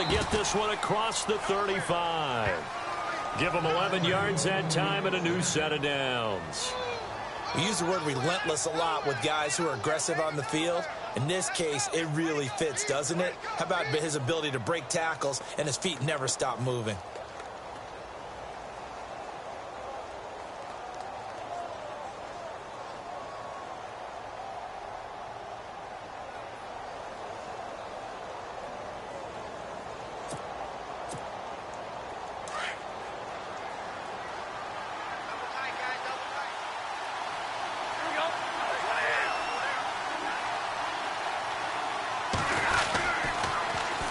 to get this one across the 35. Give them 11 yards that time and a new set of downs. We use the word relentless a lot with guys who are aggressive on the field. In this case, it really fits, doesn't it? How about his ability to break tackles and his feet never stop moving?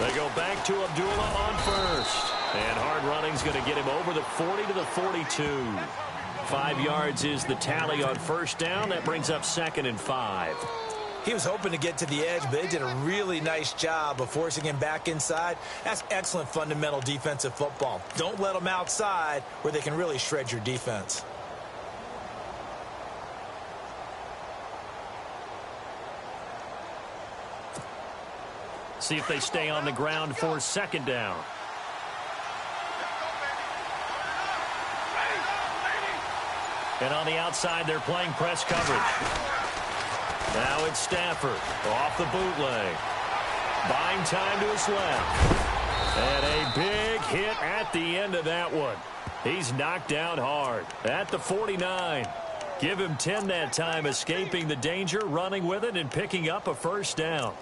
They go back to Abdullah on first. And hard running's going to get him over the 40 to the 42. 5 yards is the tally on first down. That brings up 2nd and 5. He was hoping to get to the edge, but they did a really nice job of forcing him back inside. That's excellent fundamental defensive football. Don't let them outside where they can really shred your defense. See if they stay on the ground for 2nd down. And on the outside, they're playing press coverage. Now it's Stafford off the bootleg. Buying time to his left. And a big hit at the end of that one. He's knocked down hard at the 49. Give him 10 that time, escaping the danger, running with it, and picking up a first down.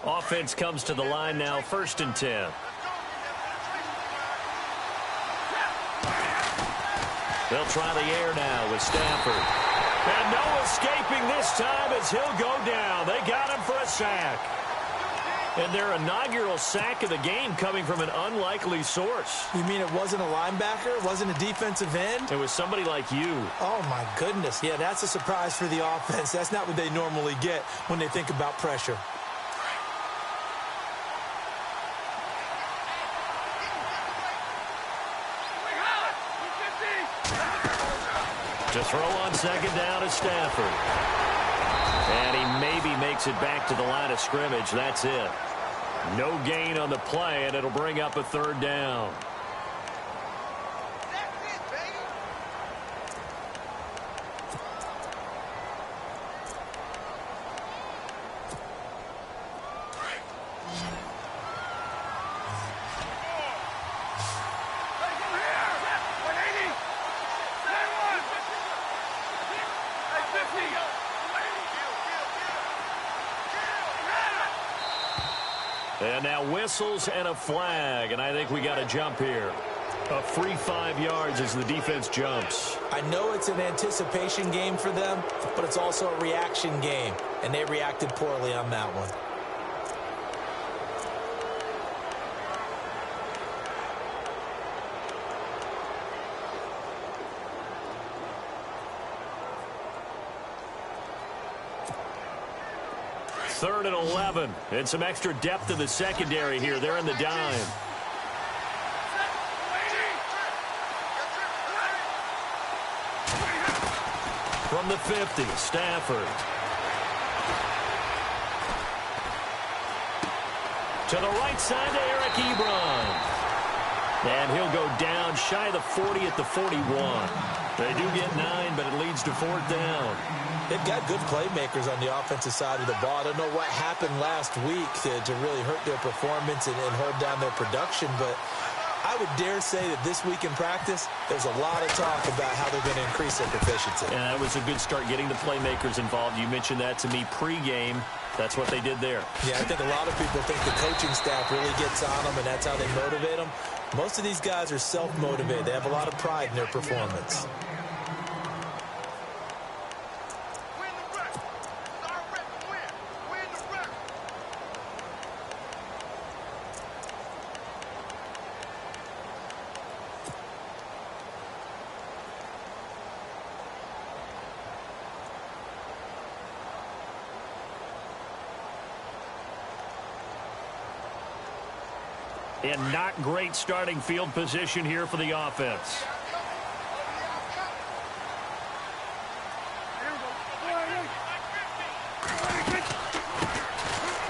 Offense comes to the line now, 1st and 10. They'll try the air now with Stafford. And no escaping this time as he'll go down. They got him for a sack. And their inaugural sack of the game coming from an unlikely source. You mean it wasn't a linebacker? It wasn't a defensive end? It was somebody like you. Oh, my goodness. Yeah, that's a surprise for the offense. That's not what they normally get when they think about pressure. To throw on 2nd down is Stafford. And he maybe makes it back to the line of scrimmage. That's it. No gain on the play, and it'll bring up a 3rd down. And now whistles and a flag, and I think we got a jump here. A free 5 yards as the defense jumps. I know it's an anticipation game for them, but it's also a reaction game, and they reacted poorly on that one. Third and 11, and some extra depth in the secondary here. They're in the dime. From the 50, Stafford. To the right side to Eric Ebron. And he'll go down shy of the 40 at the 41. They do get 9, but it leads to 4th down. They've got good playmakers on the offensive side of the ball. I don't know what happened last week to really hurt their performance and hold down their production, but I would dare say that this week in practice, there's a lot of talk about how they're going to increase their proficiency. And that was a good start, getting the playmakers involved. You mentioned that to me pregame. That's what they did there. Yeah, I think a lot of people think the coaching staff really gets on them, and that's how they motivate them. Most of these guys are self-motivated. They have a lot of pride in their performance. In not great starting field position here for the offense.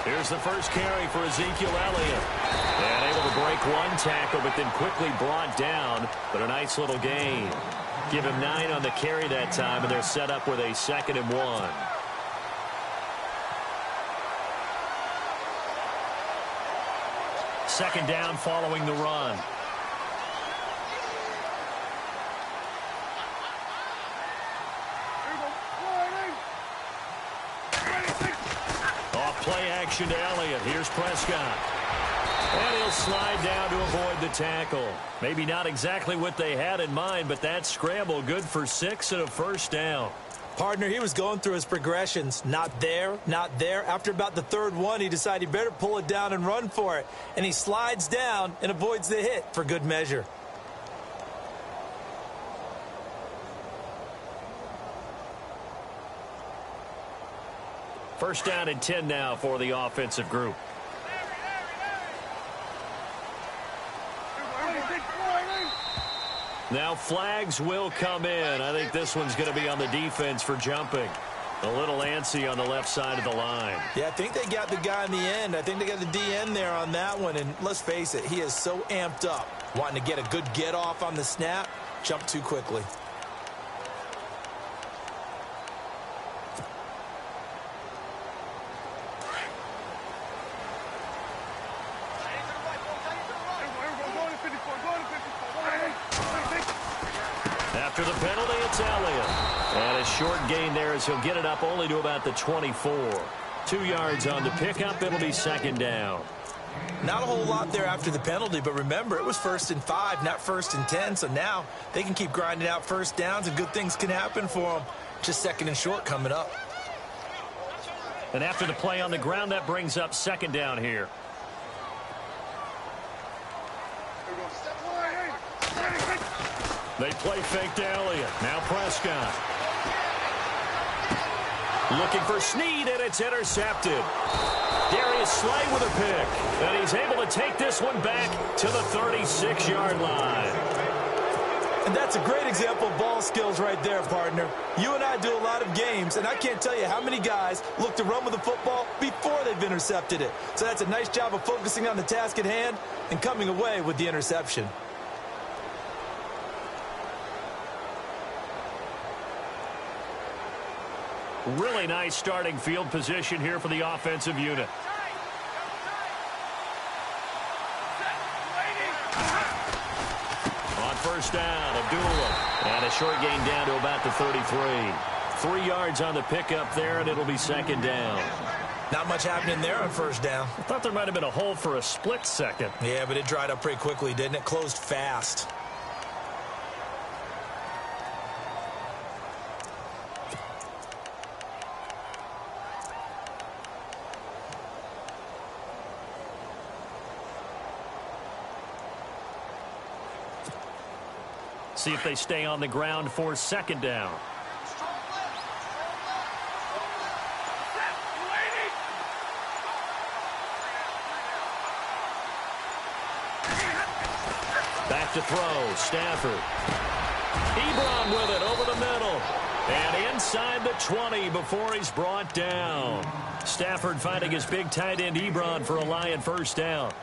Here's the first carry for Ezekiel Elliott. And able to break one tackle, but then quickly brought down. But a nice little gain. Give him 9 on the carry that time, and they're set up with a 2nd and 1. Second down following the run. Off play action to Elliott. Here's Prescott. And he'll slide down to avoid the tackle. Maybe not exactly what they had in mind, but that scramble good for 6 and a first down. Partner, he was going through his progressions. Not there, not there. After about the 3rd one, he decided he better pull it down and run for it. And he slides down and avoids the hit for good measure. First down and 10 now for the offensive group. Now flags will come in. I think this one's going to be on the defense for jumping. A little antsy on the left side of the line. Yeah, I think they got the guy in the end. I think they got the DN there on that one. And let's face it, he is so amped up. Wanting to get a good get off on the snap. Jump too quickly. After the penalty, it's Elliott. And a short gain there as he'll get it up only to about the 24. 2 yards on the pickup. It'll be 2nd down. Not a whole lot there after the penalty, but remember, it was 1st and 5, not 1st and 10. So now they can keep grinding out first downs and good things can happen for them. Just 2nd and short coming up. And after the play on the ground, that brings up 2nd down here. They play fake to Elliott. Now Prescott. Looking for Snead, and it's intercepted. Darius Slay with a pick. And he's able to take this one back to the 36-yard line. And that's a great example of ball skills right there, partner. You and I do a lot of games, and I can't tell you how many guys look to run with the football before they've intercepted it. So that's a nice job of focusing on the task at hand and coming away with the interception. Really nice starting field position here for the offensive unit. On first down, Abdullah. And a short gain down to about the 33. 3 yards on the pickup there, and it'll be 2nd down. Not much happening there on first down. I thought there might have been a hole for a split second. Yeah, but it dried up pretty quickly, didn't it? Closed fast. See if they stay on the ground for 2nd down. Back to throw, Stafford. Ebron with it over the middle. And inside the 20 before he's brought down. Stafford finding his big tight end Ebron for a Lion first down.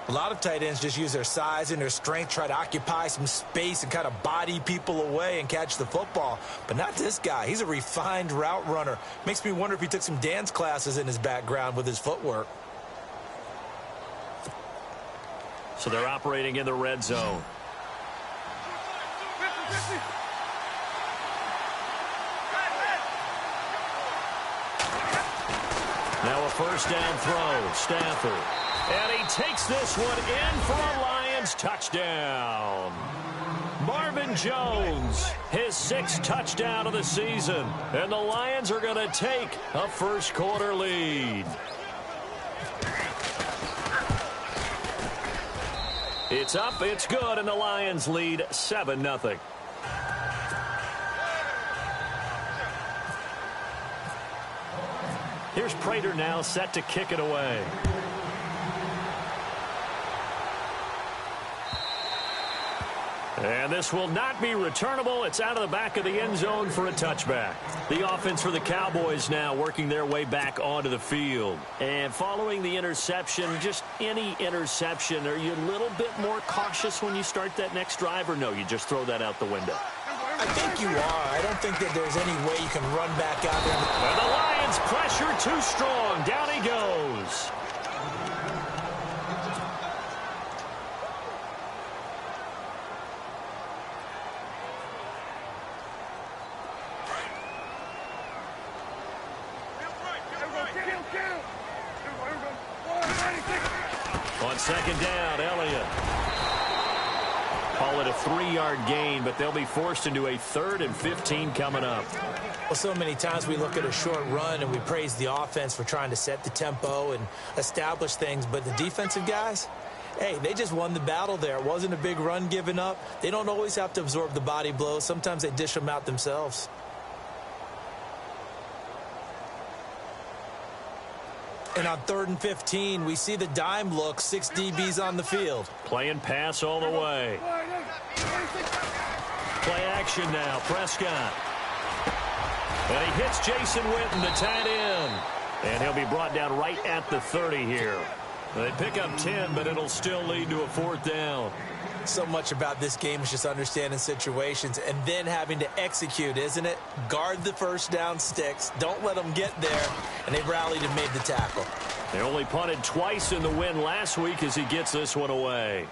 A lot of tight ends just use their size and their strength, try to occupy some space and kind of body people away and catch the football. But not this guy. He's a refined route runner. Makes me wonder if he took some dance classes in his background with his footwork. So they're operating in the red zone. Now a first down throw, Stafford. And he takes this one in for a Lions touchdown. Marvin Jones, his 6th touchdown of the season. And the Lions are going to take a first quarter lead. It's up, it's good, and the Lions lead 7-0. Here's Prater now set to kick it away. And this will not be returnable. It's out of the back of the end zone for a touchback. The offense for the Cowboys now working their way back onto the field. And following the interception, just any interception, are you a little bit more cautious when you start that next drive, or no, you just throw that out the window? I think you are. I don't think that there's any way you can run back out there. And the Lions pressure too strong. Down he goes. On second down, Elliott. Call it a 3-yard gain, but they'll be forced into a 3rd and 15 coming up. Well, so many times we look at a short run and we praise the offense for trying to set the tempo and establish things, but the defensive guys, hey, they just won the battle there. It wasn't a big run given up. They don't always have to absorb the body blows. Sometimes they dish them out themselves. And on 3rd and 15, we see the dime look, 6 DBs on the field. Playing pass all the way. Play action now, Prescott. And he hits Jason Witten, the tight end. And he'll be brought down right at the 30 here. They pick up 10, but it'll still lead to a 4th down. So much about this game is just understanding situations and then having to execute, isn't it? Guard the first down sticks. Don't let them get there. And they rallied and made the tackle. They only punted twice in the win last week as he gets this one away.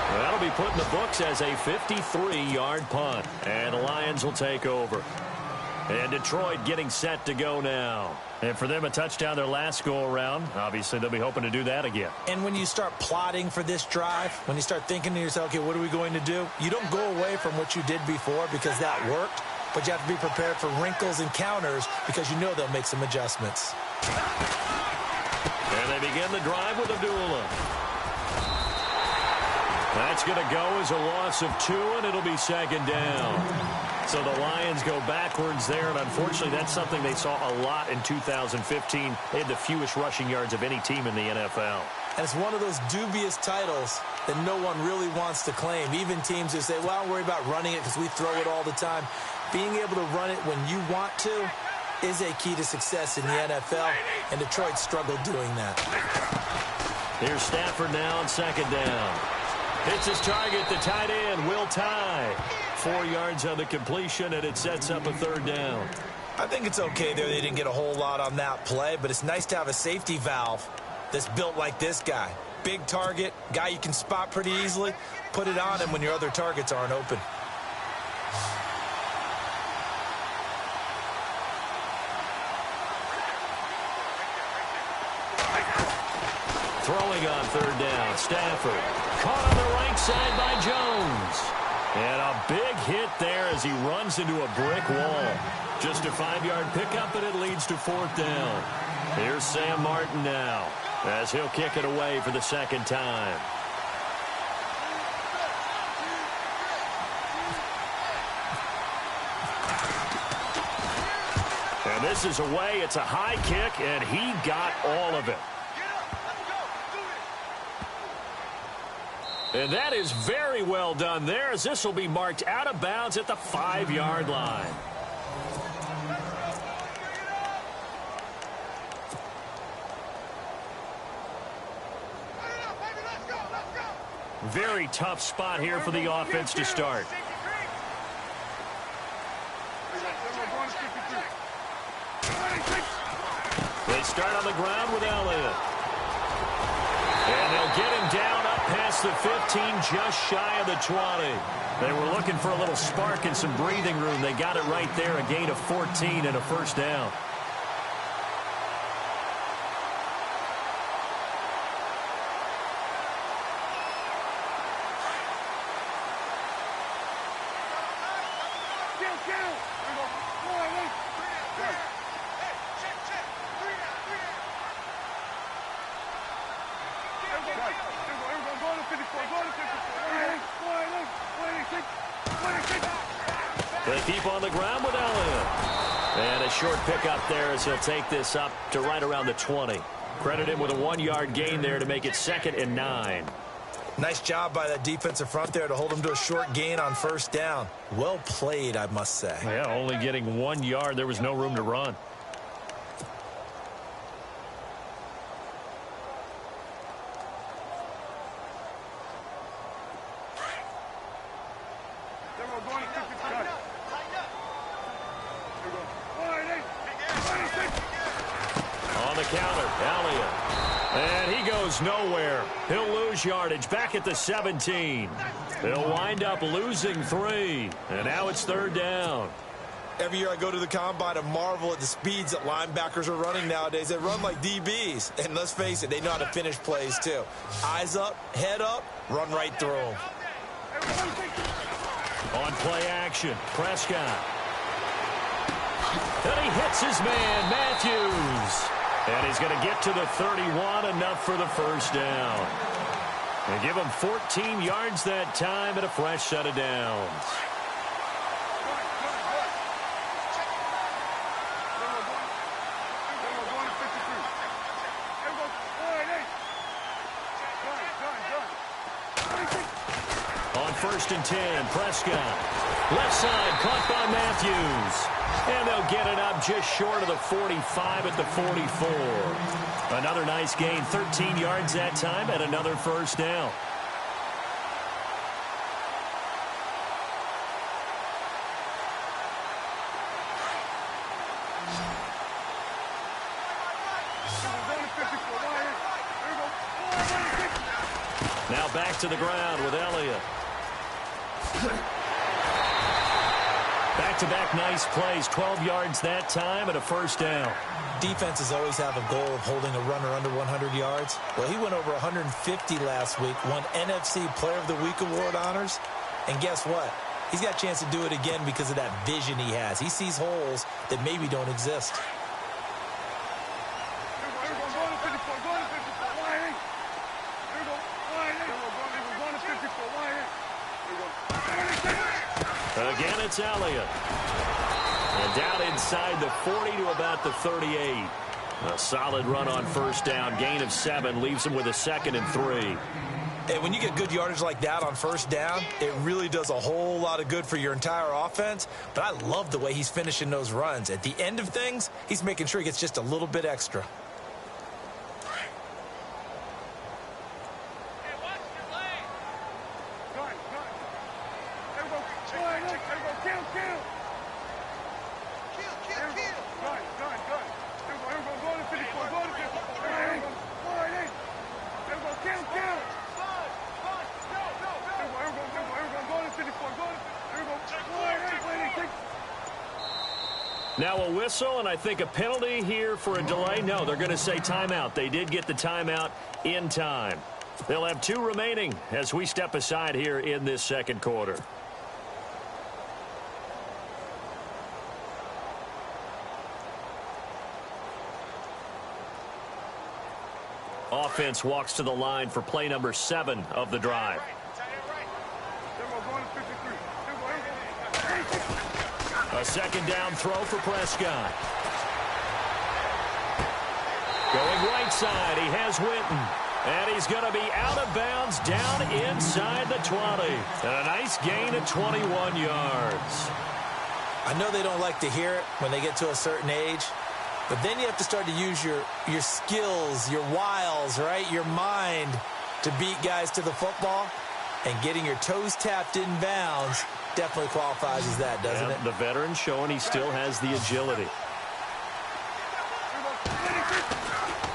That'll be put in the books as a 53-yard punt. And the Lions will take over. And Detroit getting set to go now. And for them, a touchdown their last go-around. Obviously, they'll be hoping to do that again. And when you start plotting for this drive, when you start thinking to yourself, okay, what are we going to do? You don't go away from what you did before because that worked, but you have to be prepared for wrinkles and counters because you know they'll make some adjustments. And they begin the drive with Abdullah. That's going to go as a loss of 2, and it'll be 2nd down. So the Lions go backwards there, and unfortunately that's something they saw a lot in 2015. They had the fewest rushing yards of any team in the NFL. And it's one of those dubious titles that no one really wants to claim. Even teams who say, well, I don't worry about running it because we throw it all the time. Being able to run it when you want to is a key to success in the NFL, and Detroit struggled doing that. Here's Stafford now on 2nd down. Hits his target, the tight end, Will Tye. 4 yards on the completion, and it sets up a 3rd down. I think it's okay there. They didn't get a whole lot on that play, but it's nice to have a safety valve that's built like this guy. Big target, guy you can spot pretty easily. Put it on him when your other targets aren't open. Throwing on 3rd down, Stafford. Caught on the right side by Jones. And a big hit there as he runs into a brick wall. Just a 5-yard pickup, and it leads to 4th down. Here's Sam Martin now as he'll kick it away for the 2nd time. And this is away. It's a high kick, and he got all of it. And that is very well done there, as this will be marked out of bounds at the 5-yard line. Very tough spot here for the offense to start. They start on the ground with Elliott. And they'll get him down up past the 15, just shy of the 20. They were looking for a little spark and some breathing room. They got it right there, a gain of 14 and a 1st down. They keep on the ground with Elliott. And a short pickup there as he'll take this up to right around the 20. Credit him with a 1-yard gain there to make it 2nd and 9. Nice job by that defensive front there to hold him to a short gain on first down. Well played, I must say. Yeah, only getting 1 yard. There was no room to run. On the counter, Elliott. And he goes nowhere. He'll lose yardage back at the 17. They'll wind up losing 3. And now it's 3rd down. Every year I go to the combine and marvel at the speeds that linebackers are running nowadays. They run like DBs. And let's face it, they know how to finish plays too. Eyes up, head up, run right through them. On play action, Prescott. And he hits his man, Matthews. And he's going to get to the 31, enough for the first down. They give him 14 yards that time and a fresh set of downs. On 1st and 10, Prescott. Left side, caught by Matthews. And they'll get it up just short of the 45 at the 44. Another nice gain, 13 yards that time, and another first down. Now back to the ground with Elliott. Back-to-back nice plays, 12 yards that time and a first down. Defenses always have a goal of holding a runner under 100 yards. Well, he went over 150 last week, won NFC Player of the Week award honors. And guess what? He's got a chance to do it again because of that vision he has. He sees holes that maybe don't exist. Again, it's Elliott. And down inside the 40 to about the 38. A solid run on first down. Gain of 7 leaves him with a 2nd and 3. And when you get good yardage like that on first down, it really does a whole lot of good for your entire offense. But I love the way he's finishing those runs. At the end of things, he's making sure he gets just a little bit extra. Now a whistle, and I think a penalty here for a delay. No, they're going to say timeout. They did get the timeout in time. They'll have 2 remaining as we step aside here in this second quarter. Offense walks to the line for play number 7 of the drive. A second down throw for Prescott. Going right side, he has Witten. And he's going to be out of bounds down inside the 20. And a nice gain of 21 yards. I know they don't like to hear it when they get to a certain age. But then you have to start to use your skills, your wiles, right? Your mind to beat guys to the football. And getting your toes tapped in bounds definitely qualifies as that, doesn't it? The veteran showing he still has the agility.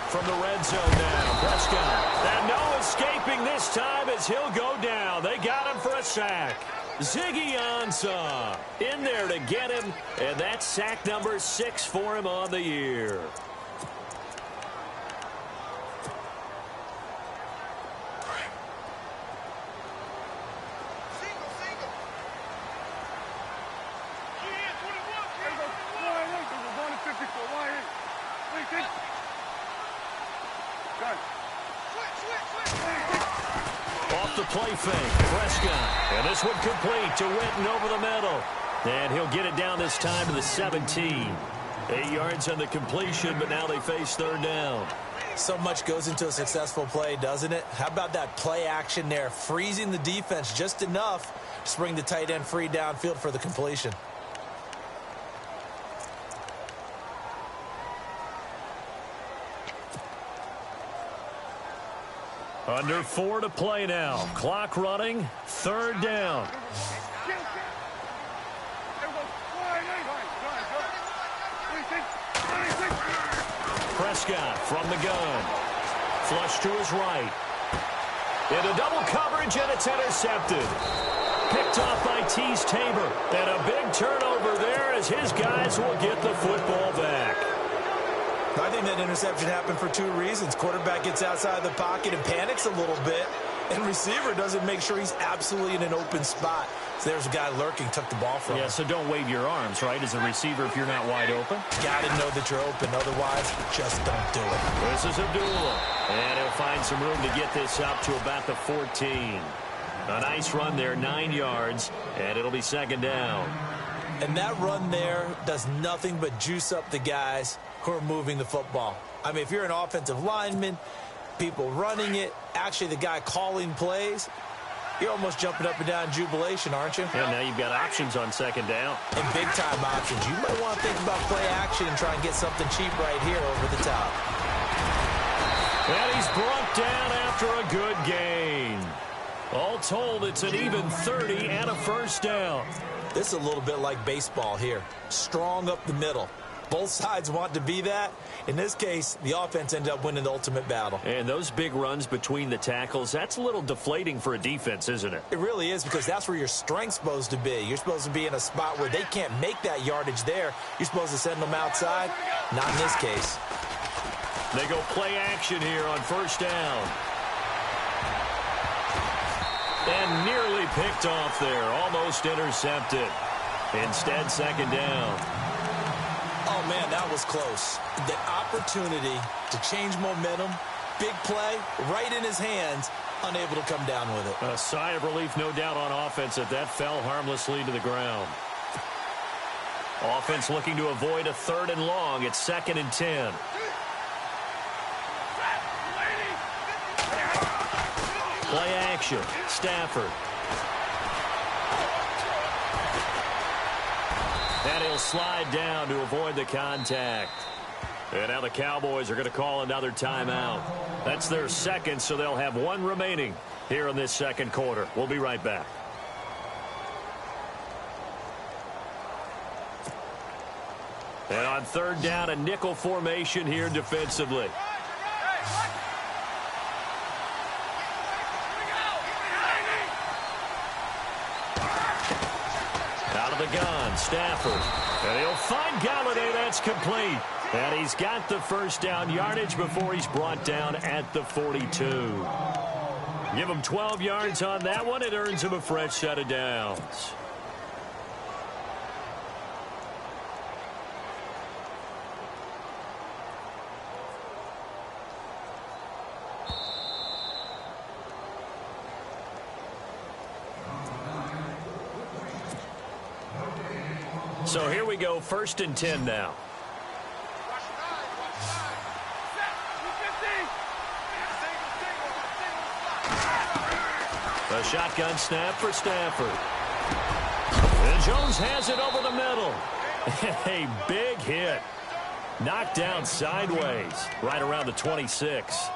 From the red zone now, Prescott. And no escaping this time as he'll go down. They got him for a sack. Ziggy Ansah in there to get him, and that's sack number 6 for him on the year. Off the play fake, Prescott. And this one complete to Witten over the middle. And he'll get it down this time to the 17. 8 yards on the completion, but now they face third down. So much goes into a successful play, doesn't it? How about that play action there, freezing the defense just enough to bring the tight end free downfield for the completion. Under 4 to play now. Clock running. 3rd down. Prescott from the gun. Flush to his right. Into double coverage, and it's intercepted. Picked off by Tease Tabor. And a big turnover there as his guys will get the football back. I think that interception happened for 2 reasons. Quarterback gets outside the pocket and panics a little bit, and receiver doesn't make sure he's absolutely in an open spot. So there's a guy lurking, took the ball from him. Yeah, so don't wave your arms, right, as a receiver if you're not wide open. Got to know that you're open. Otherwise, just don't do it. This is Abdullah, and he'll find some room to get this up to about the 14. A nice run there, 9 yards, and it'll be 2nd down. And that run there does nothing but juice up the guys who are moving the football. I mean, if you're an offensive lineman, people running it, actually the guy calling plays, you're almost jumping up and down in jubilation, aren't you? Yeah, now you've got options on 2nd down. And big-time options. You might want to think about play action and try and get something cheap right here over the top. And he's brought down after a good gain. All told, it's an even 30 and a 1st down. This is a little bit like baseball here. Strong up the middle. Both sides want to be that. In this case, the offense ended up winning the ultimate battle. And those big runs between the tackles, that's a little deflating for a defense, isn't it? It really is, because that's where your strength's supposed to be. You're supposed to be in a spot where they can't make that yardage there. You're supposed to send them outside. Not in this case. They go play action here on 1st down. And nearly picked off there. Almost intercepted. Instead, 2nd down. Oh, man, that was close. The opportunity to change momentum, big play, right in his hands, unable to come down with it. A sigh of relief, no doubt, on offense that fell harmlessly to the ground. Offense looking to avoid a 3rd and long. It's 2nd and 10. Play action. Stafford. And he'll slide down to avoid the contact. And now the Cowboys are going to call another timeout. That's their 2nd, so they'll have 1 remaining here in this 2nd quarter. We'll be right back. And on 3rd down, a nickel formation here defensively. Out of the gun, Stafford. And he'll find Galladay. That's complete. And he's got the 1st down yardage before he's brought down at the 42. Give him 12 yards on that one. It earns him a fresh set of downs. So here we go, 1st and 10 now. A shotgun snap for Stafford. And Jones has it over the middle. A big hit. Knocked down sideways, right around the 26.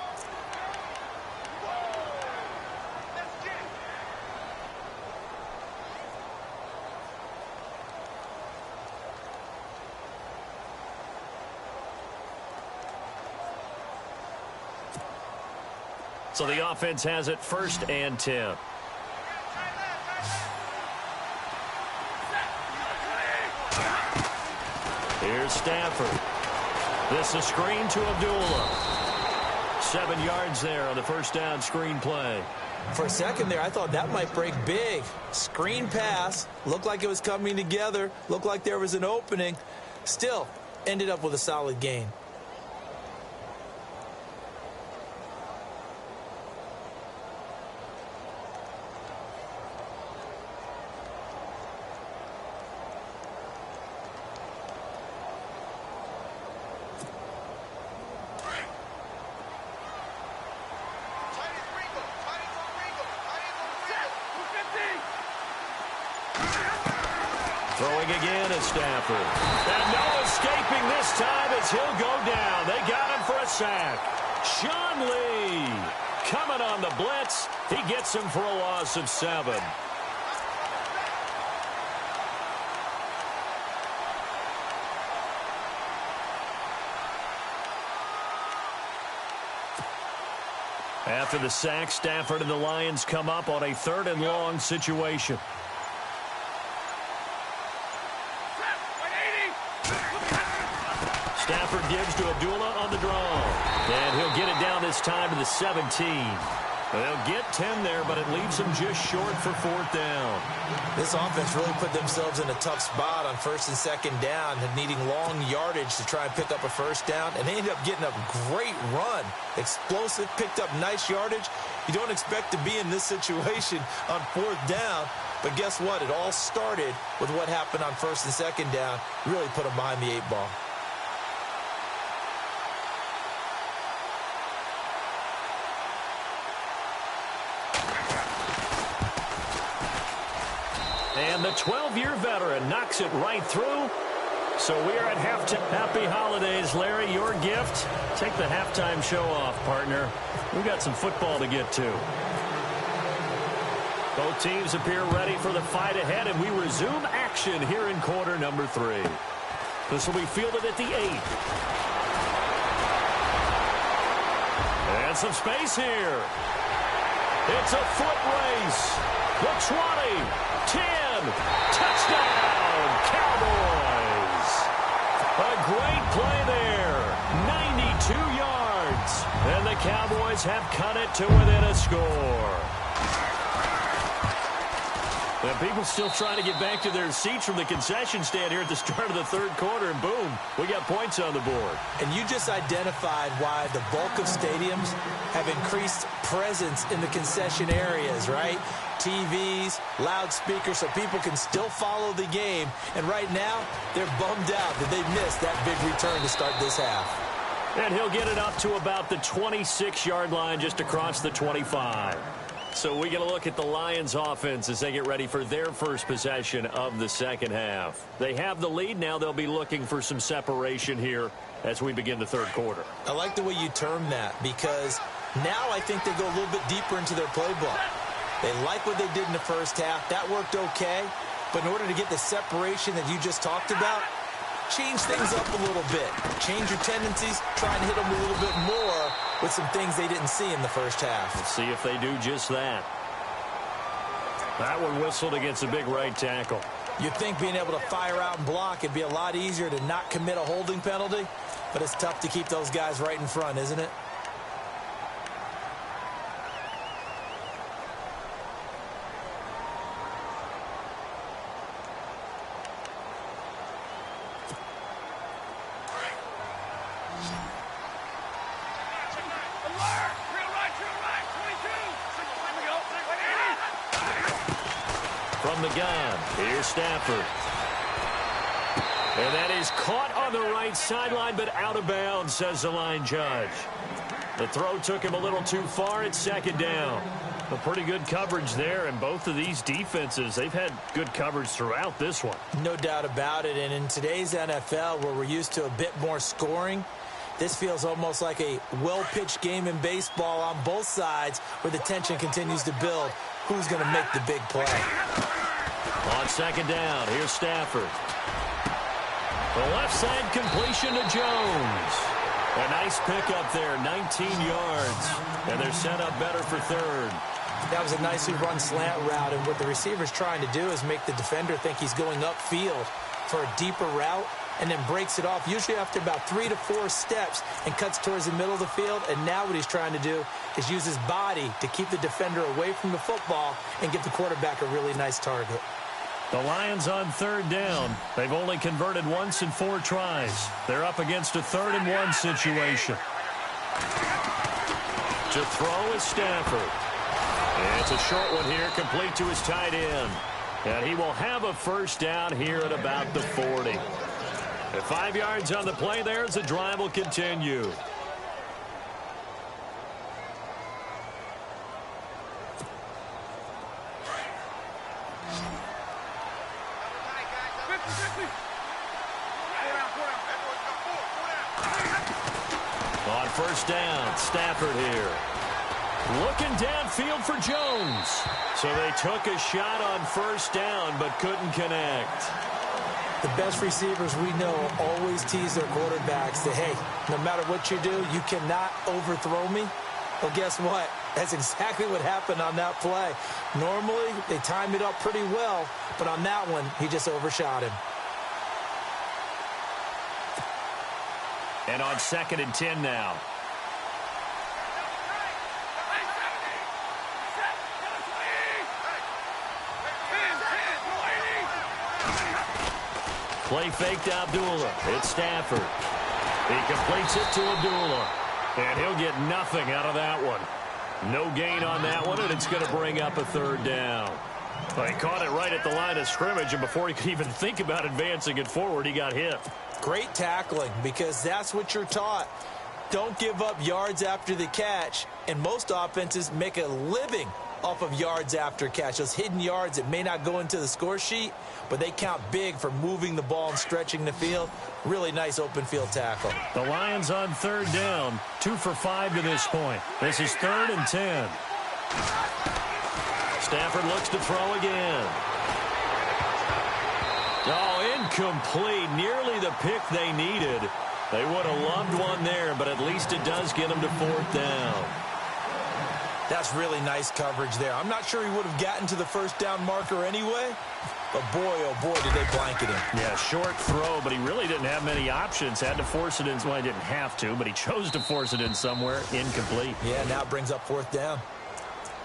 So the offense has it 1st and 10. Here's Stafford. This is screen to Abdullah. 7 yards there on the 1st down screen play. For a second there, I thought that might break big. Screen pass. Looked like it was coming together. Looked like there was an opening. Still, ended up with a solid gain. Throwing again is Stafford. And no escaping this time as he'll go down. They got him for a sack. Sean Lee coming on the blitz. He gets him for a loss of 7. After the sack, Stafford and the Lions come up on a 3rd and long situation. Stafford gives to Abdullah on the draw. And he'll get it down this time to the 17. They'll get 10 there, but it leaves them just short for 4th down. This offense really put themselves in a tough spot on 1st and 2nd down, needing long yardage to try and pick up a 1st down, and they ended up getting a great run. Explosive, picked up nice yardage. You don't expect to be in this situation on 4th down, but guess what? It all started with what happened on 1st and 2nd down. Really put them behind the 8 ball. And the 12-year veteran knocks it right through. So we are at halftime. Happy holidays, Larry. Your gift. Take the halftime show off, partner. We've got some football to get to. Both teams appear ready for the fight ahead, and we resume action here in quarter number 3. This will be fielded at the 8. And some space here. It's a foot race. The 20, 10, touchdown, Cowboys. A great play there, 92 yards. And the Cowboys have cut it to within a score. And people still trying to get back to their seats from the concession stand here at the start of the 3rd quarter, and boom, we got points on the board. And you just identified why the bulk of stadiums have increased presence in the concession areas, right? TVs, loudspeakers, so people can still follow the game. And right now, they're bummed out that they missed that big return to start this half. And he'll get it up to about the 26-yard line just across the 25. So we get a look at the Lions offense as they get ready for their first possession of the 2nd half. They have the lead. Now they'll be looking for some separation here as we begin the 3rd quarter. I like the way you term that, because now I think they go a little bit deeper into their playbook. They like what they did in the 1st half. That worked okay. But in order to get the separation that you just talked about, change things up a little bit. Change your tendencies. Try and hit them a little bit more with some things they didn't see in the 1st half. Let's see if they do just that. That one whistled against a big right tackle. You'd think being able to fire out and block, it'd be a lot easier to not commit a holding penalty. But it's tough to keep those guys right in front, isn't it? From the gun, here's Stafford. And that is caught on the right sideline, but out of bounds, says the line judge. The throw took him a little too far. It's 2nd down. A pretty good coverage there, and both of these defenses, they've had good coverage throughout this one. No doubt about it, and in today's NFL, where we're used to a bit more scoring, this feels almost like a well-pitched game in baseball on both sides where the tension continues to build. Who's going to make the big play? On 2nd down, here's Stafford. The left side completion to Jones. A nice pickup there, 19 yards. And they're set up better for 3rd. That was a nicely run slant route, and what the receiver's trying to do is make the defender think he's going upfield for a deeper route, and then breaks it off, usually after about 3 to 4 steps, and cuts towards the middle of the field. And now what he's trying to do is use his body to keep the defender away from the football and give the quarterback a really nice target. The Lions on 3rd down. They've only converted once in 4 tries. They're up against a 3rd and 1 situation. To throw is Stafford. And it's a short one here, complete to his tight end. And he will have a 1st down here at about the 40. At 5 yards on the play there as the drive will continue. On first down, Stafford here. Looking downfield for Jones. So they took a shot on first down, but couldn't connect. The best receivers we know always tease their quarterbacks that, hey, no matter what you do, you cannot overthrow me. Well, guess what? That's exactly what happened on that play. Normally, they time it up pretty well, but on that one, he just overshot him. And on 2nd and 10 now. Play fake to Abdullah. It's Stafford. He completes it to Abdullah. And he'll get nothing out of that one. No gain on that one, and it's going to bring up a 3rd down. Well, he caught it right at the line of scrimmage, and before he could even think about advancing it forward, he got hit. Great tackling, because that's what you're taught. Don't give up yards after the catch, and most offenses make a living off of yards after catch. Those hidden yards that may not go into the score sheet, but they count big for moving the ball and stretching the field. Really nice open field tackle. The Lions on 3rd down, 2 for 5 to this point. This is 3rd and 10. Stafford looks to throw again. Oh, incomplete. Nearly the pick they needed. They would have loved one there, but at least it does get them to 4th down. That's really nice coverage there. I'm not sure he would have gotten to the 1st down marker anyway, but boy, oh boy, did they blanket him. Yeah, short throw, but he really didn't have many options. Had to force it in. Well, he didn't have to, but he chose to force it in somewhere. Incomplete. Yeah, now it brings up 4th down.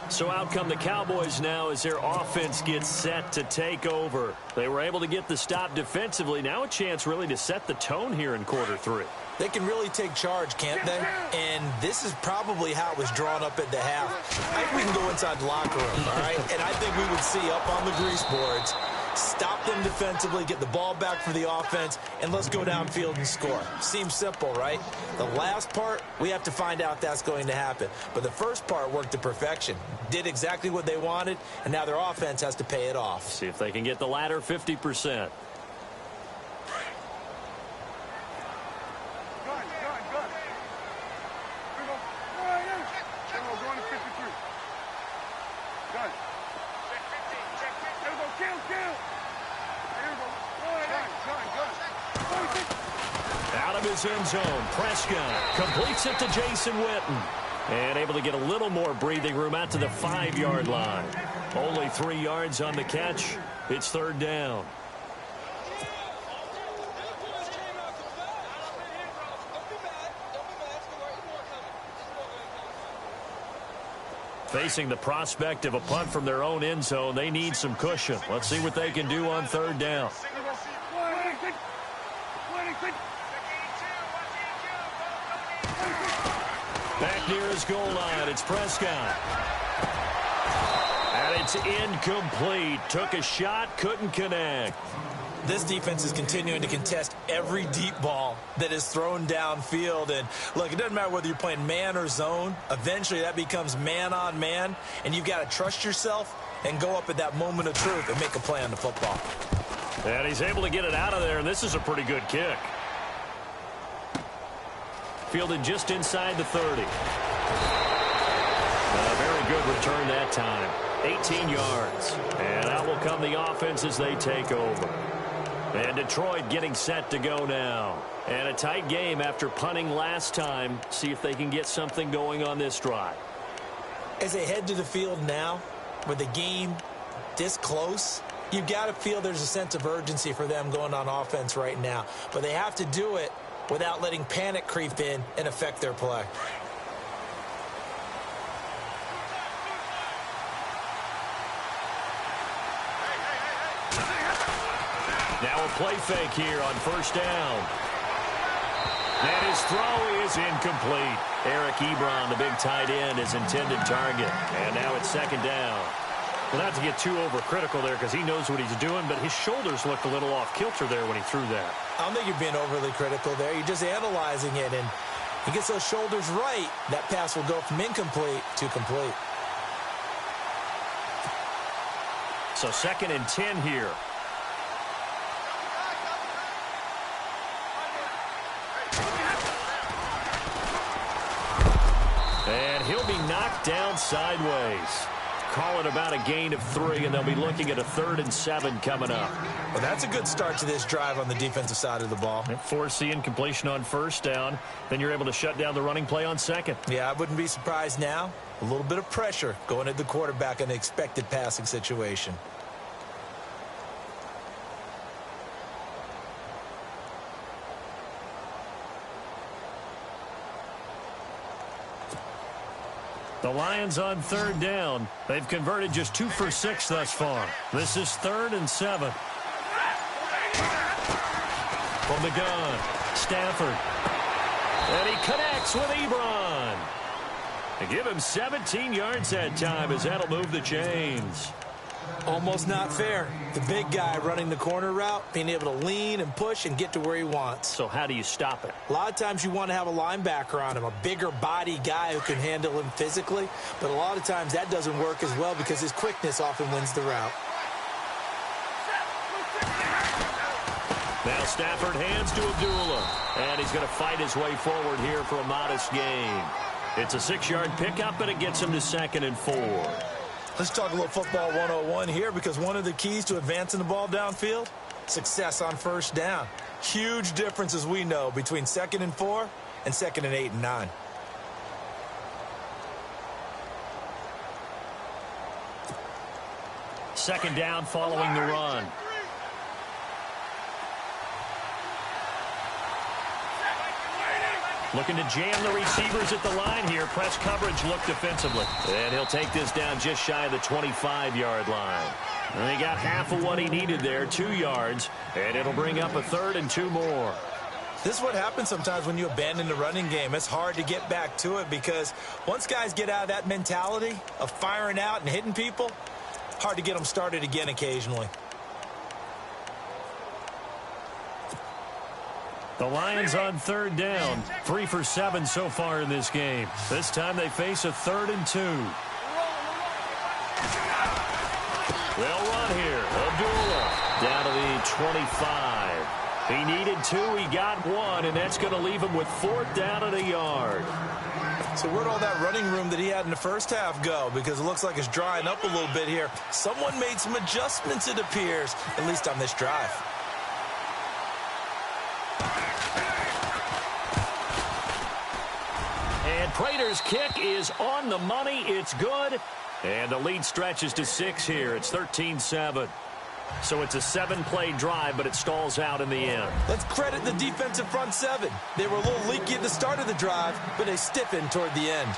So out come the Cowboys now as their offense gets set to take over. They were able to get the stop defensively. Now a chance really to set the tone here in quarter 3. They can really take charge, can't they? And this is probably how it was drawn up at the half. I think we can go inside the locker room, all right? And I think we would see up on the grease boards, stop them defensively, get the ball back for the offense, and let's go downfield and score. Seems simple, right? The last part, we have to find out if that's going to happen. But the first part worked to perfection. Did exactly what they wanted, and now their offense has to pay it off. See if they can get the latter 50%. Out of his end zone, Prescott completes it to Jason Witten. And able to get a little more breathing room out to the 5-yard line. Only 3 yards on the catch. It's 3rd down. Facing the prospect of a punt from their own end zone, they need some cushion. Let's see what they can do on 3rd down. Back near his goal line, it's Prescott. And it's incomplete. Took a shot, couldn't connect. This defense is continuing to contest every deep ball that is thrown downfield. And, look, it doesn't matter whether you're playing man or zone. Eventually, that becomes man-on-man, and you've got to trust yourself and go up at that moment of truth and make a play on the football. And he's able to get it out of there, and this is a pretty good kick. Fielded just inside the 30. A very good return that time. 18 yards. And out will come the offense as they take over. And Detroit getting set to go now. And a tight game after punting last time. See if they can get something going on this drive. As they head to the field now, with the game this close, you've got to feel there's a sense of urgency for them going on offense right now. But they have to do it without letting panic creep in and affect their play. Now a play fake here on 1st down. And his throw is incomplete. Eric Ebron, the big tight end, is intended target. And now it's 2nd down. Well, not to get too overcritical there because he knows what he's doing, but his shoulders looked a little off kilter there when he threw that. I don't think you're being overly critical there. You're just analyzing it, and he gets those shoulders right. That pass will go from incomplete to complete. So 2nd and 10 here. Down sideways. Call it about a gain of 3, and they'll be looking at a 3rd and 7 coming up. Well, that's a good start to this drive on the defensive side of the ball. Force incompletion on 1st down. Then you're able to shut down the running play on 2nd. Yeah, I wouldn't be surprised now. A little bit of pressure going at the quarterback in an expected passing situation. The Lions on 3rd down. They've converted just 2 for 6 thus far. This is 3rd and 7. From the gun, Stafford. And he connects with Ebron. They give him 17 yards that time as that'll move the chains. Almost not fair. The big guy running the corner route, being able to lean and push and get to where he wants. So how do you stop it? A lot of times you want to have a linebacker on him, a bigger body guy who can handle him physically. But a lot of times that doesn't work as well because his quickness often wins the route. Now Stafford hands to Abdullah. And he's going to fight his way forward here for a modest gain. It's a 6-yard pickup, and it gets him to 2nd and 4. Let's talk a little football 101 here, because one of the keys to advancing the ball downfield, success on 1st down. Huge difference, as we know, between 2nd and 4 and 2nd and 8 and 9. Second down following the run. Looking to jam the receivers at the line here. Press coverage look defensively. And he'll take this down just shy of the 25-yard line. And he got half of what he needed there, 2 yards. And it'll bring up a 3rd and 2 more. This is what happens sometimes when you abandon the running game. It's hard to get back to it because once guys get out of that mentality of firing out and hitting people, hard to get them started again occasionally. The Lions on 3rd down. 3 for 7 so far in this game. This time they face a 3rd and 2. They'll run here. Abdullah down to the 25. He needed 2. He got 1, and that's going to leave him with 4th down and a yard. So where'd all that running room that he had in the first half go? Because it looks like it's drying up a little bit here. Someone made some adjustments, it appears, at least on this drive. And Prater's kick is on the money. It's good. And the lead stretches to 6 here. It's 13-7. So it's a 7-play drive, but it stalls out in the end. Let's credit the defensive front 7. They were a little leaky at the start of the drive, but they stiffened toward the end.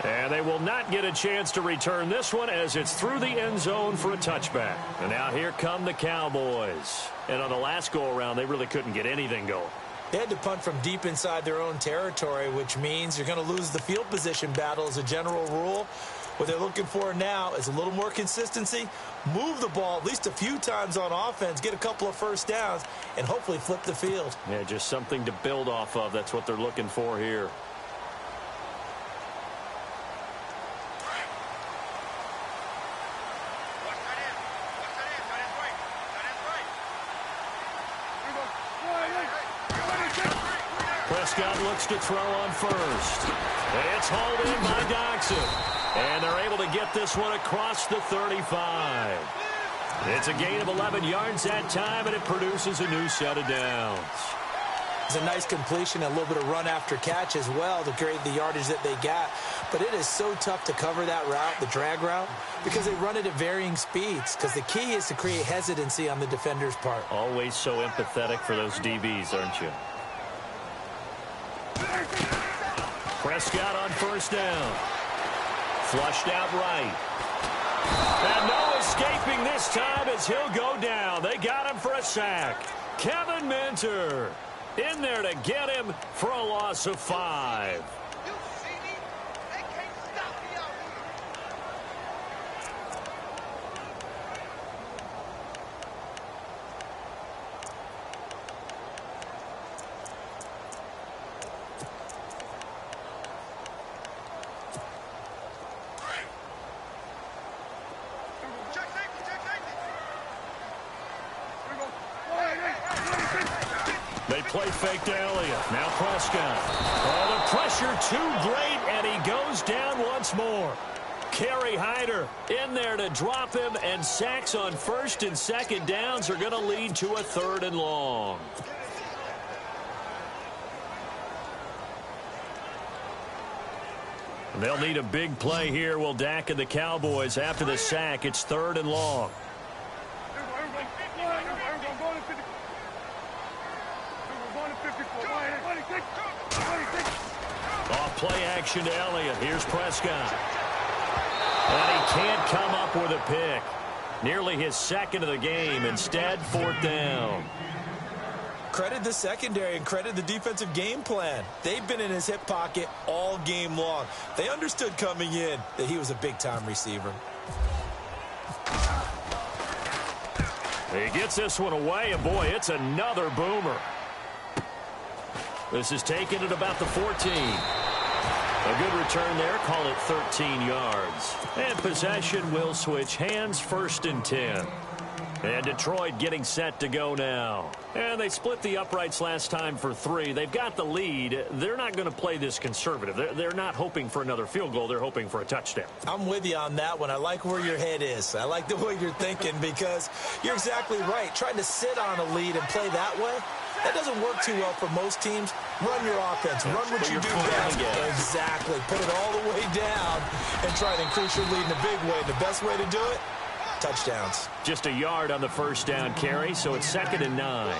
And they will not get a chance to return this one as it's through the end zone for a touchback. And now here come the Cowboys. And on the last go-around, they really couldn't get anything going. They had to punt from deep inside their own territory, which means you're going to lose the field position battle as a general rule. What they're looking for now is a little more consistency, move the ball at least a few times on offense, get a couple of 1st downs, and hopefully flip the field. Yeah, just something to build off of. That's what they're looking for here. Prescott looks to throw on 1st. It's hauled in by Doxson. And they're able to get this one across the 35. It's a gain of 11 yards that time, and it produces a new set of downs. It's a nice completion, a little bit of run after catch as well to create the yardage that they got. But it is so tough to cover that route, the drag route, because they run it at varying speeds. Because the key is to create hesitancy on the defender's part. Always so empathetic for those DBs, aren't you? Prescott on 1st down. Flushed out right. And no escaping this time as he'll go down. They got him for a sack. Kevin Minter in there to get him for a loss of 5. They play fake to Elliott. Now Prescott. Oh, the pressure too great, and goes down once more. Kerry Hyder in there to drop him, and sacks on first and second downs are going to lead to a 3rd and long. They'll need a big play here, will Dak and the Cowboys. After the sack, it's 3rd and long. Off play action to Elliott. Here's Prescott. And he can't come up with a pick. Nearly his second of the game. Instead, 4th down. Credit the secondary and credit the defensive game plan. They've been in his hip pocket all game long. They understood coming in that he was a big-time receiver. He gets this one away, and boy, it's another boomer. This is taken at about the 14. A good return there. Call it 13 yards. And possession will switch hands, 1st and 10. And Detroit getting set to go now. And they split the uprights last time for 3. They've got the lead. They're not going to play this conservative. They're not hoping for another field goal. They're hoping for a touchdown. I'm with you on that one. I like where your head is. I like the way you're thinking because you're exactly right. Trying to sit on a lead and play that way, that doesn't work too well for most teams. Run your offense. Run what you do best. Exactly. Put it all the way down and try to increase your lead in a big way. The best way to do it, touchdowns. Just a yard on the first down carry, so it's 2nd and 9.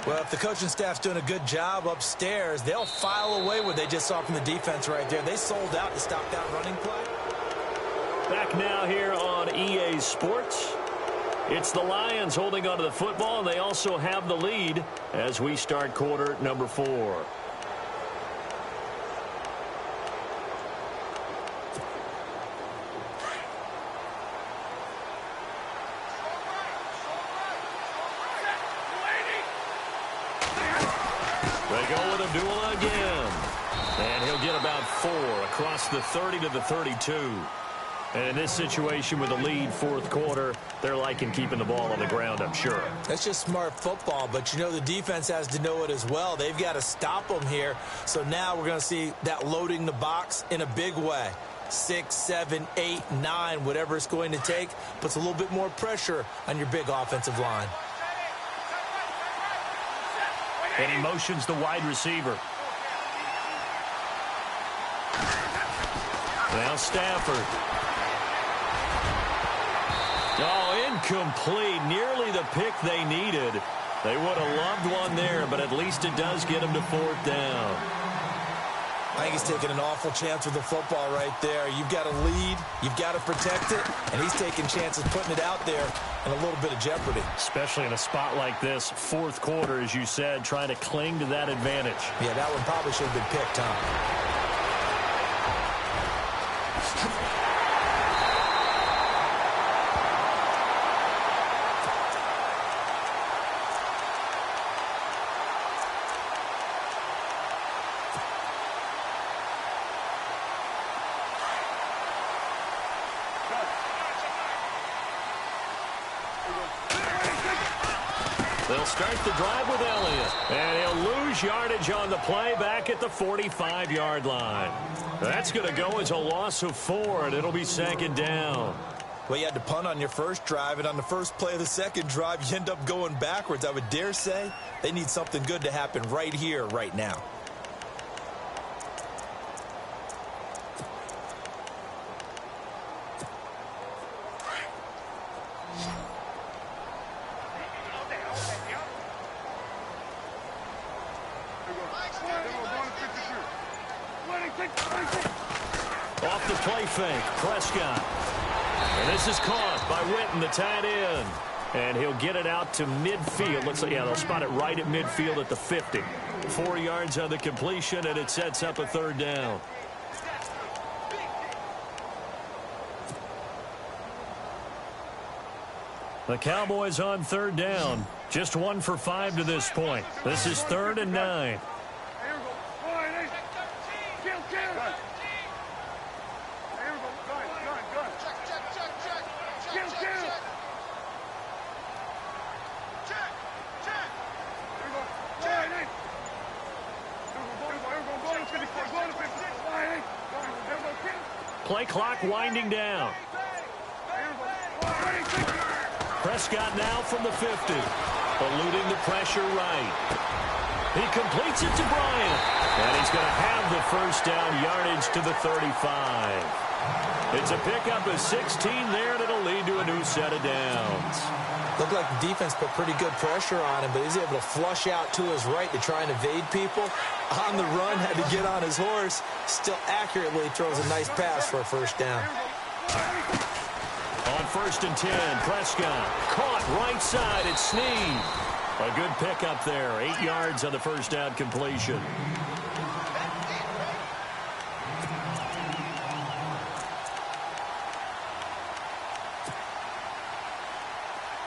Well, if the coaching staff's doing a good job upstairs, they'll file away what they just saw from the defense right there. They sold out to stop that running play. Back now here on EA Sports. It's the Lions holding onto the football, and they also have the lead as we start quarter number 4. They go with Abdullah again. And he'll get about 4 across the 30 to the 32. And in this situation with a lead 4th quarter, they're liking keeping the ball on the ground, I'm sure. That's just smart football, but you know the defense has to know it as well. They've got to stop them here. So now we're going to see that loading the box in a big way. 6, 7, 8, 9, whatever it's going to take, puts a little bit more pressure on your big offensive line. And he motions the wide receiver. Now Stafford. Oh, incomplete. Nearly the pick they needed. They would have loved one there, but at least it does get them to 4th down. I think he's taking an awful chance with the football right there. You've got to lead. You've got to protect it. And he's taking chances putting it out there in a little bit of jeopardy. Especially in a spot like this, 4th quarter, as you said, trying to cling to that advantage. Yeah, that one probably should have been picked, huh? They'll start the drive with Elliott. And he'll lose yardage on the play back at the 45-yard line. That's going to go as a loss of 4, and it'll be 2nd down. Well, you had to punt on your first drive, and on the first play of the second drive, you end up going backwards. I would dare say they need something good to happen right here, right now. Off the play fake, Prescott. And this is caught by Witten, the tight end. And he'll get it out to midfield. Looks like, yeah, they'll spot it right at midfield at the 50. 4 yards on the completion, and it sets up a 3rd down. The Cowboys on 3rd down. Just 1 for 5 to this point. This is 3rd and 9. Play clock winding down. Prescott now from the 50. Eluding the pressure right. He completes it to Bryant. And he's going to have the first down, yardage to the 35. It's a pickup of 16 there, and it'll lead to a new set of downs. Looked like the defense put pretty good pressure on him, but he's able to flush out to his right to try and evade people. On the run, had to get on his horse. Still accurately throws a nice pass for a first down. On 1st and 10, Prescott caught right side. It's Snead. A good pickup there. 8 yards on the first down completion.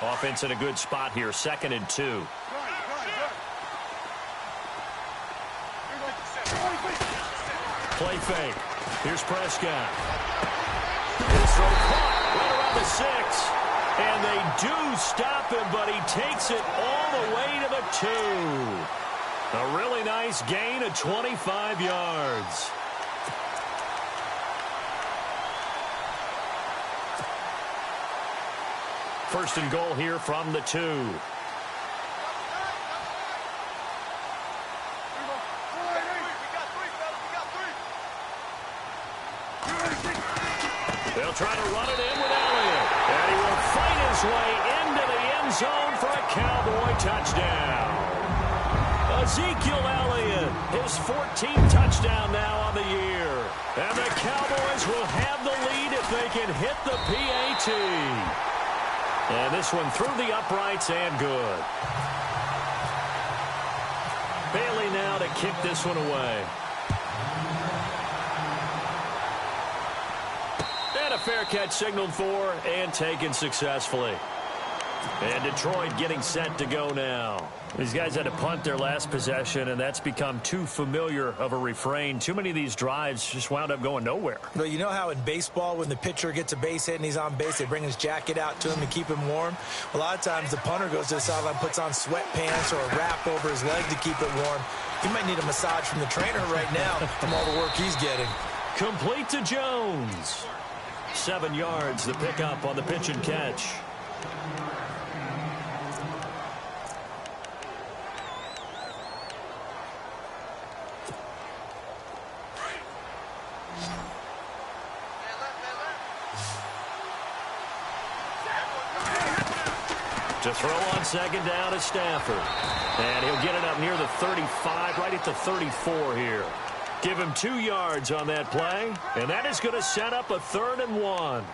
Offense in a good spot here. 2nd and 2. Play fake. Here's Prescott. His throw caught right around the 6. And they do stop him, but he takes it all the way to the 2. A really nice gain of 25 yards. First and goal here from the 2. They'll try to run it in with Elliott. And he will fight his way into the end zone for a Cowboy touchdown. Ezekiel Elliott, his 14th touchdown now on the year. And the Cowboys will have the lead if they can hit the PAT. And this one through the uprights and good. Bailey now to kick this one away. And a fair catch signaled for and taken successfully. And Detroit getting set to go now. These guys had to punt their last possession, and that's become too familiar of a refrain. Too many of these drives just wound up going nowhere. Well, you know how in baseball, when the pitcher gets a base hit and he's on base, they bring his jacket out to him to keep him warm? A lot of times the punter goes to the sideline, puts on sweatpants or a wrap over his leg to keep it warm. He might need a massage from the trainer right now from all the work he's getting. Complete to Jones. 7 yards, the pickup on the pitch and catch. To throw on 2nd down is Stafford. And he'll get it up near the 35, right at the 34 here. Give him 2 yards on that play, and that is going to set up a 3rd and 1.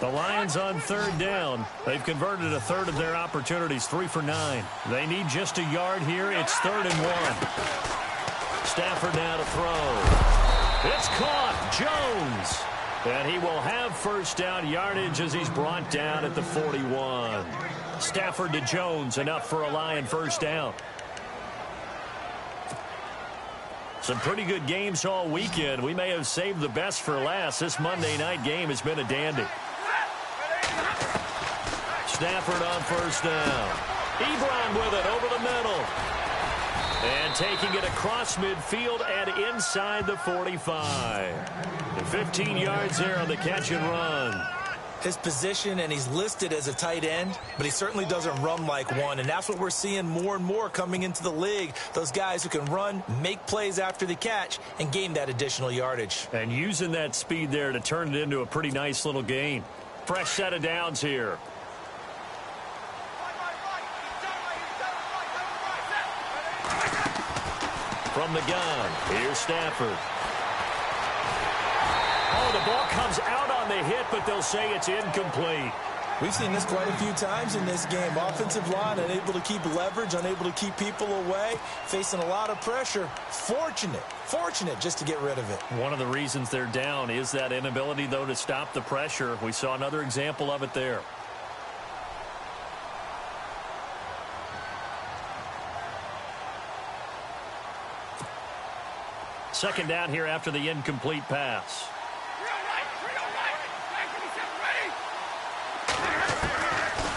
The Lions on 3rd down. They've converted a third of their opportunities, 3 for 9. They need just a yard here. It's 3rd and 1. Stafford now to throw. It's caught. Jones. And he will have first down yardage as he's brought down at the 41. Stafford to Jones, enough for a Lion first down. Some pretty good games all weekend. We may have saved the best for last. This Monday night game has been a dandy. Stafford on first down. Ebron with it over the middle. And taking it across midfield and inside the 45. 15 yards there on the catch and run. His position, and he's listed as a tight end, but he certainly doesn't run like one, and that's what we're seeing more and more coming into the league. Those guys who can run, make plays after the catch, and gain that additional yardage. And using that speed there to turn it into a pretty nice little gain. Fresh set of downs here. From the gun, here's Stafford. Oh, the ball comes out on the hit, but they'll say it's incomplete. We've seen this quite a few times in this game. Offensive line unable to keep leverage, unable to keep people away, facing a lot of pressure. Fortunate just to get rid of it. One of the reasons they're down is that inability, though, to stop the pressure. We saw another example of it there. Second down here after the incomplete pass.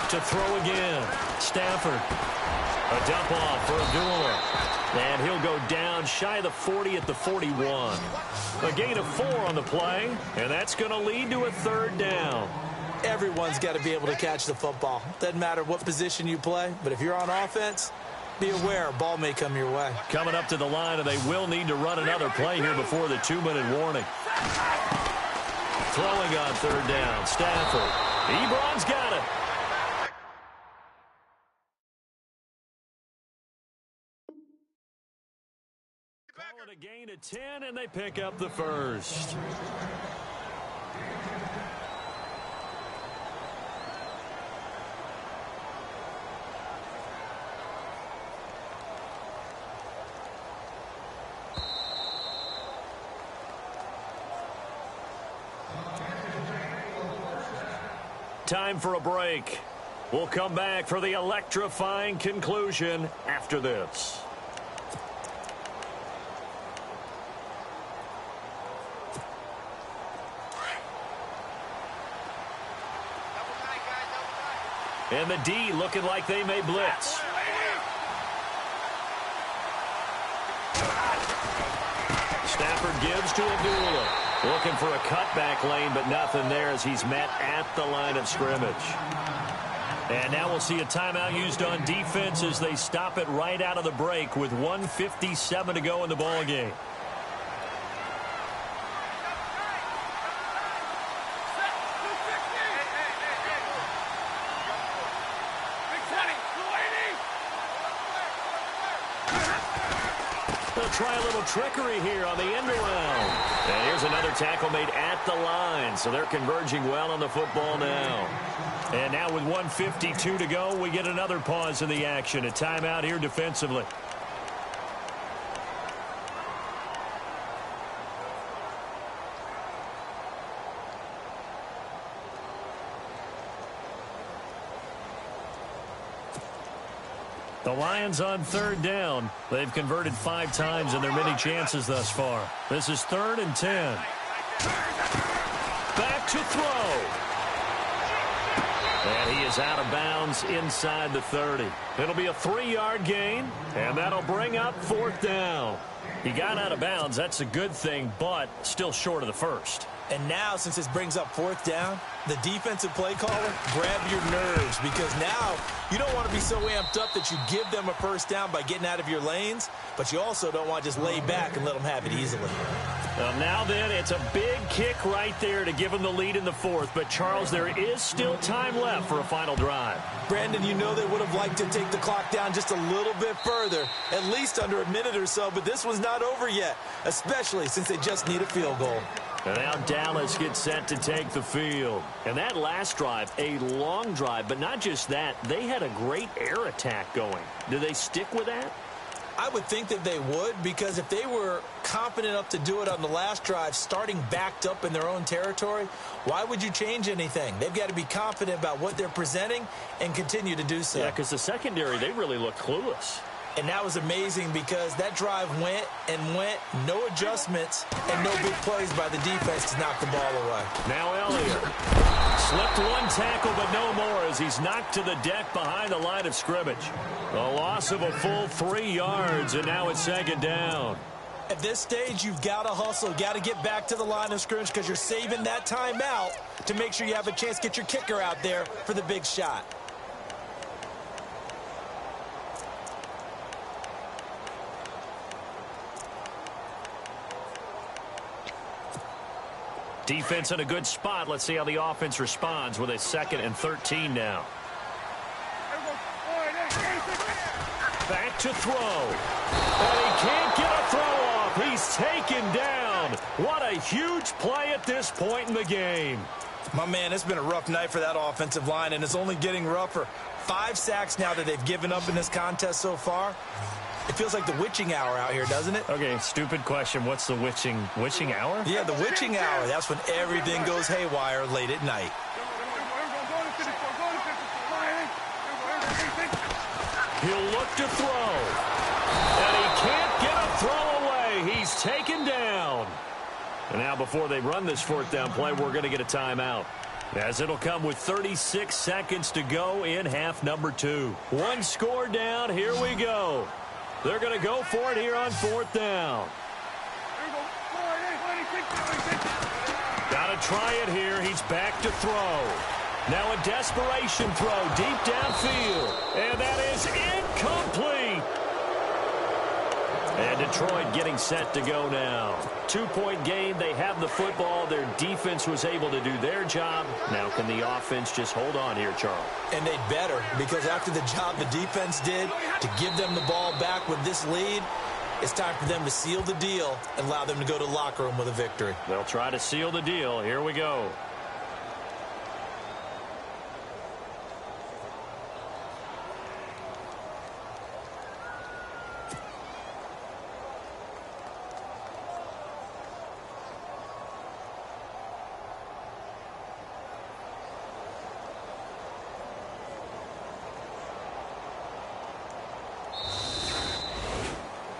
To throw again. Stafford. A dump off for Abdullah. And he'll go down shy of the 40 at the 41. A gain of 4 on the play, and that's going to lead to a third down. Everyone's got to be able to catch the football. Doesn't matter what position you play, but if you're on offense, be aware, ball may come your way. Coming up to the line, and they will need to run another play here before the 2-minute warning. Throwing on third down, Stafford. Ebron's got it. Call it a gain of 10, and they pick up the first. Time for a break. We'll come back for the electrifying conclusion after this. And the D looking like they may blitz. Stafford gives to Abdullah. Looking for a cutback lane, but nothing there as he's met at the line of scrimmage. And now we'll see a timeout used on defense as they stop it right out of the break with 1:57 to go in the ball game. They'll try a little trickery here on the end around. And here's another tackle made at the line, so they're converging well on the football now. And now with 1:52 to go, we get another pause in the action. A timeout here defensively. The Lions on third down. They've converted 5 times in their many chances thus far. This is 3rd and 10. Back to throw. And he is out of bounds inside the 30. It'll be a 3-yard gain, and that'll bring up 4th down. He got out of bounds. That's a good thing, but still short of the first. And now, since this brings up 4th down, the defensive play caller, grab your nerves, because now you don't want to be so amped up that you give them a first down by getting out of your lanes, but you also don't want to just lay back and let them have it easily. Well, now then, it's a big kick right there to give them the lead in the 4th. But, Charles, there is still time left for a final drive. Brandon, you know they would have liked to take the clock down just a little bit further, at least under a minute or so, but this one's not over yet, especially since they just need a field goal. And now Dallas gets set to take the field. And that last drive, a long drive, but not just that, they had a great air attack going. Do they stick with that? I would think that they would, because if they were confident enough to do it on the last drive, starting backed up in their own territory, why would you change anything? They've got to be confident about what they're presenting and continue to do so. Yeah, because the secondary, they really look clueless. And that was amazing because that drive went and went, no adjustments, and no big plays by the defense to knock the ball away. Now Elliott slipped one tackle, but no more as he's knocked to the deck behind the line of scrimmage. A loss of a full 3 yards, and now it's 2nd down. At this stage, you've got to hustle, got to get back to the line of scrimmage because you're saving that timeout to make sure you have a chance to get your kicker out there for the big shot. Defense in a good spot. Let's see how the offense responds with a 2nd and 13 now. Back to throw. And he can't get a throw off. He's taken down. What a huge play at this point in the game. My man, it's been a rough night for that offensive line, and it's only getting rougher. 5 sacks now that they've given up in this contest so far. It feels like the witching hour out here, doesn't it? Okay, stupid question. What's the witching hour? Yeah, the witching hour. That's when everything goes haywire late at night. He'll look to throw. And he can't get a throw away. He's taken down. And now before they run this 4th down play, we're going to get a timeout. As it'll come with 36 seconds to go in half number 2. One score down. Here we go. They're going to go for it here on 4th down. Got to try it here. He's back to throw. Now a desperation throw deep downfield. And that is incomplete. And Detroit getting set to go now. 2-point game. They have the football. Their defense was able to do their job. Now can the offense just hold on here, Charles? And they'd better, because after the job the defense did to give them the ball back with this lead, it's time for them to seal the deal and allow them to go to the locker room with a victory. They'll try to seal the deal. Here we go.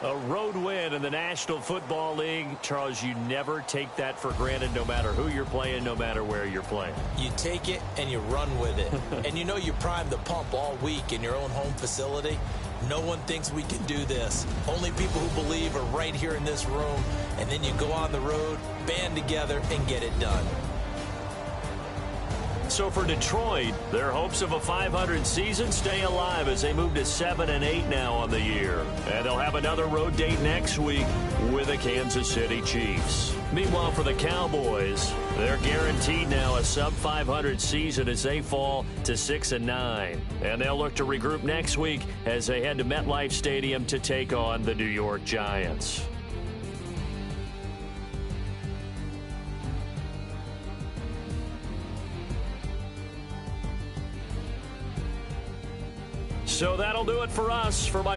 A road win in the National Football League. Charles, you never take that for granted, no matter who you're playing, no matter where you're playing. You take it and you run with it. And you know you primed the pump all week in your own home facility. No one thinks we can do this. Only people who believe are right here in this room. And then you go on the road, band together, and get it done. So for Detroit, their hopes of a 500 season stay alive as they move to 7-8 now on the year. And they'll have another road date next week with the Kansas City Chiefs. Meanwhile, for the Cowboys, they're guaranteed now a sub-500 season as they fall to 6-9. And they'll look to regroup next week as they head to MetLife Stadium to take on the New York Giants. So that'll do it for us. For my